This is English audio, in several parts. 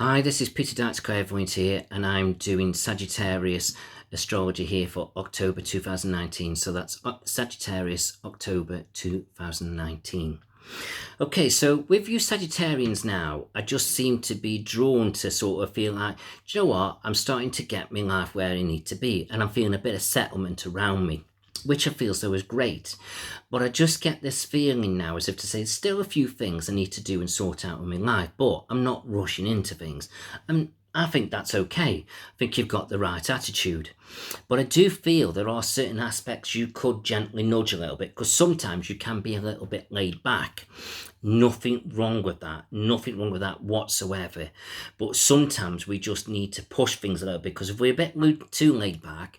Hi, this is Peter Darts Clairvoyant here, and I'm doing Sagittarius astrology here for October 2019. So that's Sagittarius October 2019. Okay, so with you Sagittarians now, I just seem to be drawn to sort of feel like, do you know what? I'm starting to get my life where I need to be, and I'm feeling a bit of settlement around me, which I feel so is great. But I just get this feeling now as if to say, there's still a few things I need to do and sort out in my life, but I'm not rushing into things. And I think that's okay. I think you've got the right attitude. But I do feel there are certain aspects you could gently nudge a little bit, because sometimes you can be a little bit laid back. Nothing wrong with that. Nothing wrong with that whatsoever. But sometimes we just need to push things a little bit, because if we're a bit too laid back,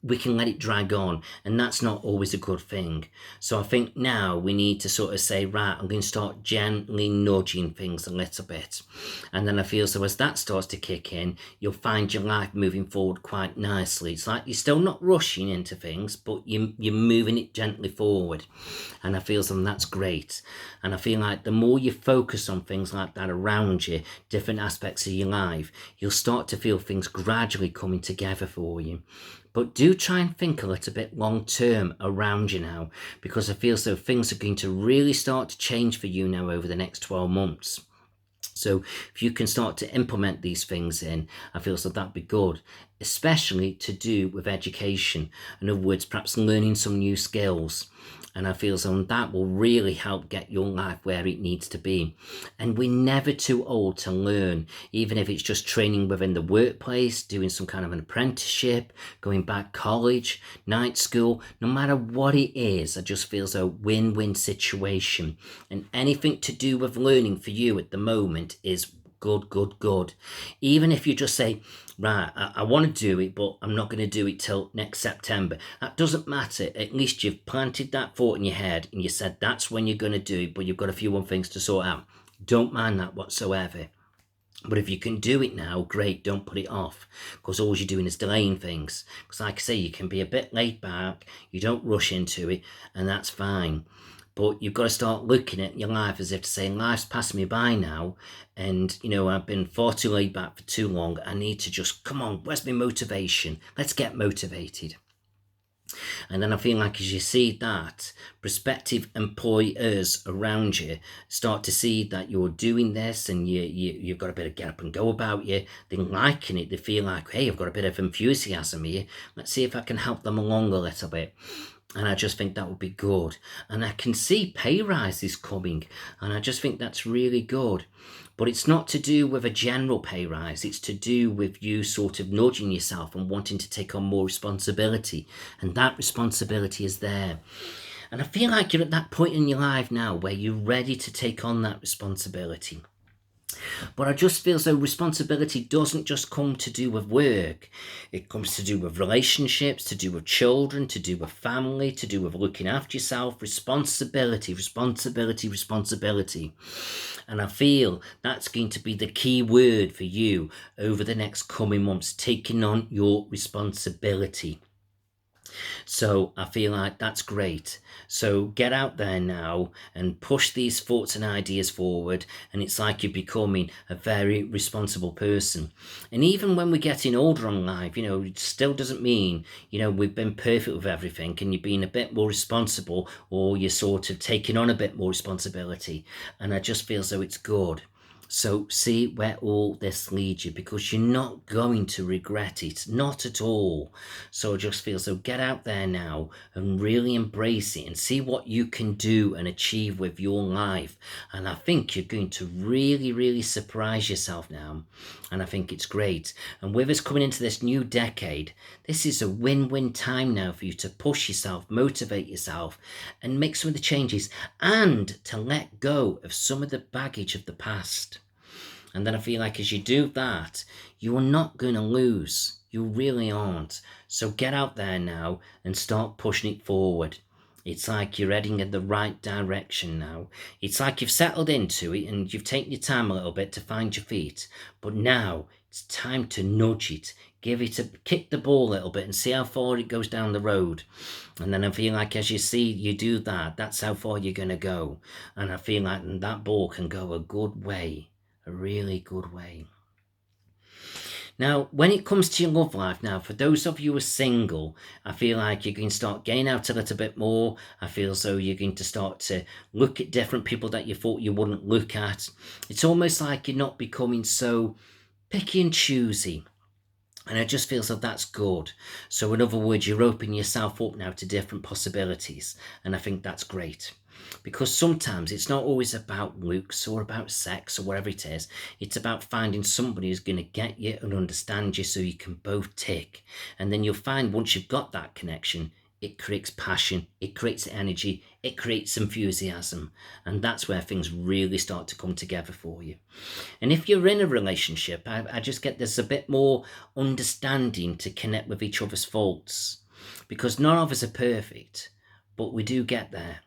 we can let it drag on, and that's not always a good thing. So I think now we need to sort of say, right, I'm going to start gently nudging things a little bit. And then I feel so as that starts to kick in, you'll find your life moving forward quite nicely. It's like you're still not rushing into things, but you're moving it gently forward. And I feel something that's great. And I feel like the more you focus on things like that around you, different aspects of your life, you'll start to feel things gradually coming together for you. But do try and think a little bit long term around you now, because I feel so things are going to really start to change for you now over the next 12 months. So if you can start to implement these things in, I feel so that'd be good, especially to do with education. In other words, perhaps learning some new skills. And I feel so that will really help get your life where it needs to be. And we're never too old to learn, even if it's just training within the workplace, doing some kind of an apprenticeship, going back college, night school, no matter what it is. I just feel so win-win situation. And anything to do with learning for you at the moment is good. Even if you just say, right, I want to do it, but I'm not going to do it till next September. That doesn't matter. At least you've planted that thought in your head and you said that's when you're going to do it, but you've got a few more things to sort out. Don't mind that whatsoever. But if you can do it now, great, don't put it off, because all you're doing is delaying things. Because like I say, you can be a bit laid back, you don't rush into it, and that's fine. But you've got to start looking at your life as if to say, life's passing me by now, and, I've been far too laid back for too long. I need to just, come on, where's my motivation? Let's get motivated. And then I feel like as you see that, prospective employers around you start to see that you're doing this and you've got a bit of get up and go about you. They're liking it. They feel like, hey, I've got a bit of enthusiasm here. Let's see if I can help them along a little bit. And I just think that would be good. And I can see pay rises coming. And I just think that's really good. But it's not to do with a general pay rise. It's to do with you sort of nudging yourself and wanting to take on more responsibility. And that responsibility is there. And I feel like you're at that point in your life now where you're ready to take on that responsibility. But I just feel so responsibility doesn't just come to do with work. It comes to do with relationships, to do with children, to do with family, to do with looking after yourself. Responsibility. And I feel that's going to be the key word for you over the next coming months, taking on your responsibility. So I feel like that's great. So get out there now and push these thoughts and ideas forward. And it's like you're becoming a very responsible person. And even when we're getting older in life, it still doesn't mean, we've been perfect with everything and you're being a bit more responsible, or you're sort of taking on a bit more responsibility. And I just feel so it's good. So see where all this leads you, because you're not going to regret it, not at all. So I just feel so get out there now and really embrace it and see what you can do and achieve with your life. And I think you're going to really surprise yourself now. And I think it's great. And with us coming into this new decade, this is a win-win time now for you to push yourself, motivate yourself, and make some of the changes, and to let go of some of the baggage of the past. And then I feel like as you do that, you are not going to lose. You really aren't. So get out there now and start pushing it forward. It's like you're heading in the right direction now. It's like you've settled into it and you've taken your time a little bit to find your feet. But now it's time to nudge it. Kick the ball a little bit and see how far it goes down the road. And then I feel like as you do that, that's how far you're going to go. And I feel like that ball can go a good way. A really good way. Now, when it comes to your love life, now, for those of you who are single, I feel like you're going to start getting out a little bit more. I feel as though you're going to start to look at different people that you thought you wouldn't look at. It's almost like you're not becoming so picky and choosy. And I just feel so that's good. So in other words, you're opening yourself up now to different possibilities. And I think that's great. Because sometimes it's not always about looks or about sex or whatever it is. It's about finding somebody who's going to get you and understand you so you can both tick. And then you'll find once you've got that connection, it creates passion, it creates energy, it creates enthusiasm. And that's where things really start to come together for you. And if you're in a relationship, I just get there's a bit more understanding to connect with each other's faults. Because none of us are perfect, but we do get there.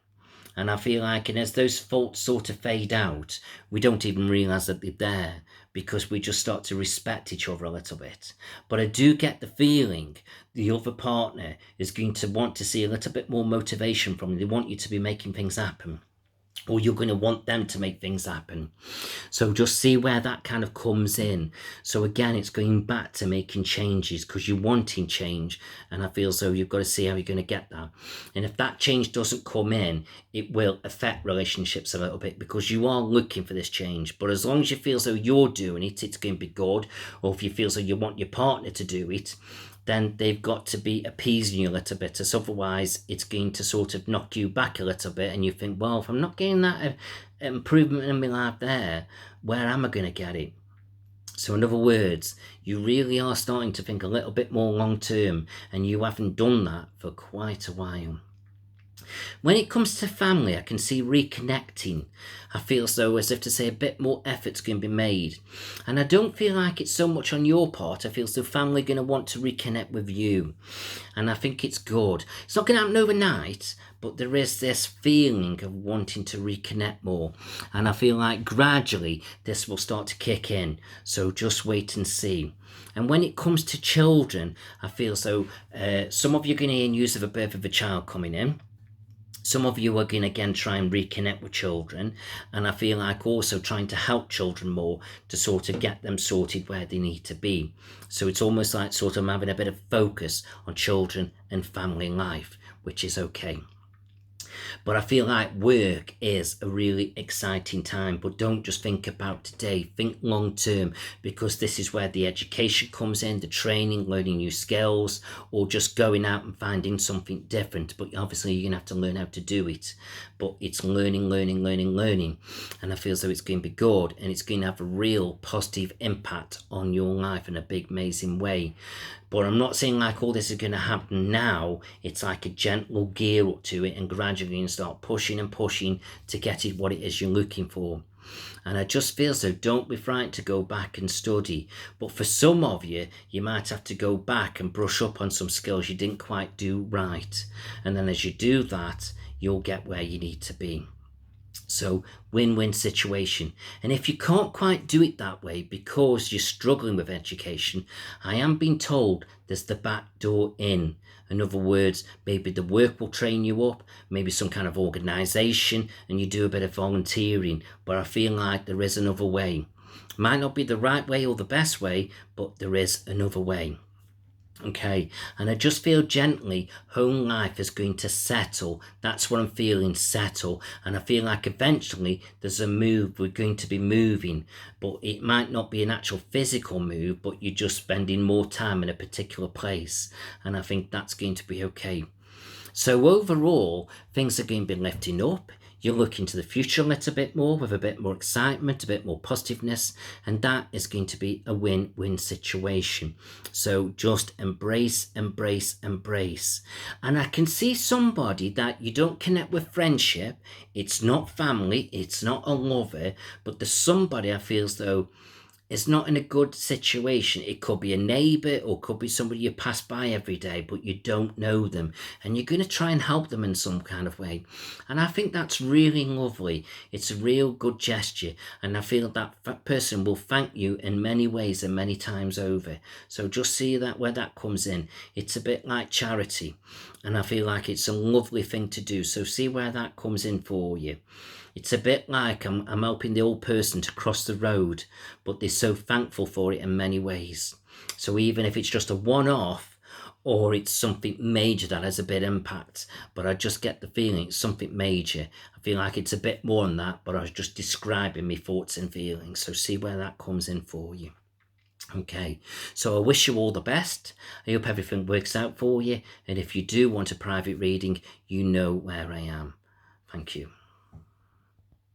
And I feel like, and as those faults sort of fade out, we don't even realise that they're there because we just start to respect each other a little bit. But I do get the feeling the other partner is going to want to see a little bit more motivation from you. They want you to be making things happen, or you're going to want them to make things happen. So just see where that kind of comes in. So again, it's going back to making changes because you're wanting change. And I feel so you've got to see how you're going to get that. And if that change doesn't come in, it will affect relationships a little bit because you are looking for this change. But as long as you feel so you're doing it, it's going to be good. Or if you feel so you want your partner to do it, then they've got to be appeasing you a little bit, as otherwise it's going to sort of knock you back a little bit and you think, well, if I'm not getting that improvement in my life there, where am I going to get it? So in other words, you really are starting to think a little bit more long term, and you haven't done that for quite a while. When it comes to family, I can see reconnecting. I feel so as if to say a bit more effort's going to be made. And I don't feel like it's so much on your part. I feel so family going to want to reconnect with you. And I think it's good. It's not going to happen overnight, but there is this feeling of wanting to reconnect more. And I feel like gradually this will start to kick in. So just wait and see. And when it comes to children, I feel so some of you are going to hear news of a birth of a child coming in. Some of you are going to again try and reconnect with children, and I feel like also trying to help children more to sort of get them sorted where they need to be. So it's almost like sort of having a bit of focus on children and family life, which is okay. But I feel like work is a really exciting time, but don't just think about today, think long term, because this is where the education comes in, the training, learning new skills, or just going out and finding something different. But obviously you're going to have to learn how to do it. But it's learning. And I feel as though it's going to be good, and it's going to have a real positive impact on your life in a big, amazing way. But I'm not saying like all this is going to happen now. It's like a gentle gear up to it, and gradually you start pushing and pushing to get it what it is you're looking for. And I just feel so don't be frightened to go back and study. But for some of you, you might have to go back and brush up on some skills you didn't quite do right. And then as you do that, you'll get where you need to be. So win-win situation. And if you can't quite do it that way because you're struggling with education, I am being told there's the back door in. In other words, maybe the work will train you up, maybe some kind of organisation, and you do a bit of volunteering. But I feel like there is another way. Might not be the right way or the best way, but there is another way. Okay, and I just feel gently home life is going to settle. That's what I'm feeling, settle. And I feel like eventually there's a move, we're going to be moving, but it might not be an actual physical move, but you're just spending more time in a particular place. And I think that's going to be okay. So overall, things are going to be lifting up. You're looking to the future a little bit more with a bit more excitement, a bit more positiveness, and that is going to be a win-win situation. So just embrace. And I can see somebody that you don't connect with friendship. It's not family, it's not a lover, but there's somebody I feel as though is not in a good situation. It could be a neighbour or could be somebody you pass by every day, but you don't know them. And you're going to try and help them in some kind of way. And I think that's really lovely. It's a real good gesture. And I feel that person will thank you in many ways and many times over. So just see that where that comes in. It's a bit like charity. And I feel like it's a lovely thing to do. So see where that comes in for you. It's a bit like I'm helping the old person to cross the road, but they're so thankful for it in many ways. So even if it's just a one-off, or it's something major that has a bit of impact, but I just get the feeling it's something major. I feel like it's a bit more than that, but I was just describing my thoughts and feelings. So see where that comes in for you. Okay, so I wish you all the best. I hope everything works out for you. And if you do want a private reading, you know where I am. Thank you.